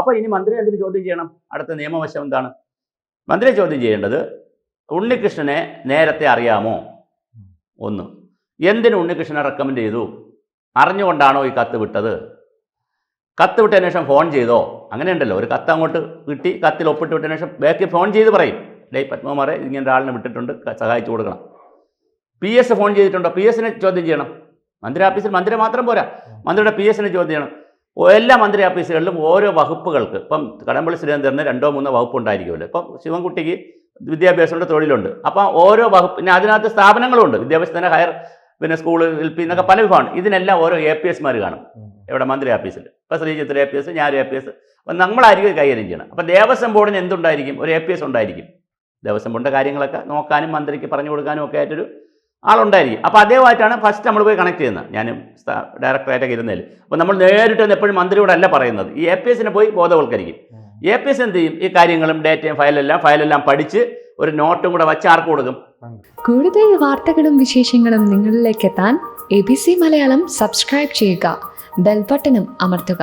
അപ്പോൾ ഇനി മന്ത്രി എന്തിന് ചോദ്യം ചെയ്യണം? അടുത്ത നിയമവശം എന്താണ്? മന്ത്രി ചോദ്യം ചെയ്യേണ്ടത് ഉണ്ണികൃഷ്ണനെ നേരത്തെ അറിയാമോ? ഒന്ന്, എന്തിന് ഉണ്ണികൃഷ്ണനെ റെക്കമെൻഡ് ചെയ്തു? അറിഞ്ഞുകൊണ്ടാണോ ഈ കത്ത് വിട്ടത്? കത്ത് വിട്ടതിന് ശേഷം ഫോൺ ചെയ്തോ? അങ്ങനെയുണ്ടല്ലോ, ഒരു കത്ത് അങ്ങോട്ട് കിട്ടി, കത്തിൽ ഒപ്പിട്ട് വിട്ടതിന് ശേഷം ബാക്കി ഫോൺ ചെയ്ത് പറയും, ഡേയ് പത്മകുമാറെ ഇങ്ങനെ ഒരാളിനെ വിട്ടിട്ടുണ്ട്, സഹായിച്ചു കൊടുക്കണം. PS ഫോൺ ചെയ്തിട്ടുണ്ടോ? PS-നെ ചോദ്യം ചെയ്യണം. മന്ത്രി ഓഫീസിൽ മന്ത്രി മാത്രം പോരാ, മന്ത്രിയുടെ PS-നെ ചോദ്യം ചെയ്യണം. എല്ലാ മന്ത്രി ഓഫീസുകളിലും ഓരോ വകുപ്പുകൾക്ക്, ഇപ്പം കടകംപള്ളി സുരേന്ദ്രന് 2-3 വകുപ്പ് ഉണ്ടായിരിക്കുമല്ലോ. ഇപ്പം ശിവൻകുട്ടിക്ക് വിദ്യാഭ്യാസമുണ്ട്, തൊഴിലുണ്ട്. അപ്പം ഓരോ വകുപ്പ്, പിന്നെ അതിനകത്ത് സ്ഥാപനങ്ങളുണ്ട്, വിദ്യാഭ്യാസത്തിന് ഹയർ, പിന്നെ സ്കൂള്, LP എന്നൊക്കെ പല വിഭാഗമാണ്. ഇതിനെല്ലാം ഓരോ APS-മാർ കാണും ഇവിടെ മന്ത്രി ഓഫീസിൽ. ഇപ്പോൾ ശ്രീജിത്ത് APS, ഞാൻ APS. അപ്പം നമ്മളായിരിക്കും കൈകാര്യം ചെയ്യണം. അപ്പോൾ ദേവസ്വം ബോർഡിന് എന്തുണ്ടായിരിക്കും? ഒരു APS ഉണ്ടായിരിക്കും. ദേവസ്വം ബോർഡിൻ്റെ കാര്യങ്ങളൊക്കെ നോക്കാനും മന്ത്രിക്ക് പറഞ്ഞു കൊടുക്കാനും ഒക്കെ ആയിട്ടൊരു ആളുണ്ടായിരിക്കും. അപ്പോൾ അദ്ദേഹമായിട്ടാണ് ഫസ്റ്റ് നമ്മൾ പോയി കണക്ട് ചെയ്യുന്നത്. ഞാനും ഡയറക്ടറായിട്ടൊക്കെ ഇരുന്നതിൽ. അപ്പോൾ നമ്മൾ നേരിട്ട് എപ്പോഴും മന്ത്രിയോടല്ല പറയുന്നത്, ഈ APS-നെ പോയി ബോധവൽക്കരിക്കും. APS എന്ത് ചെയ്യും? ഈ കാര്യങ്ങളും ഡേറ്റയും ഫയലെല്ലാം പഠിച്ച് ഒരു നോട്ടും കൂടെ വച്ച് ആർക്ക് കൊടുക്കും? കൂടുതൽ വാർത്തകളും വിശേഷങ്ങളും നിങ്ങളിലേക്ക് എത്താൻ ABC മലയാളം സബ്സ്ക്രൈബ് ചെയ്യുക, ബെൽ ബട്ടണും അമർത്തുക.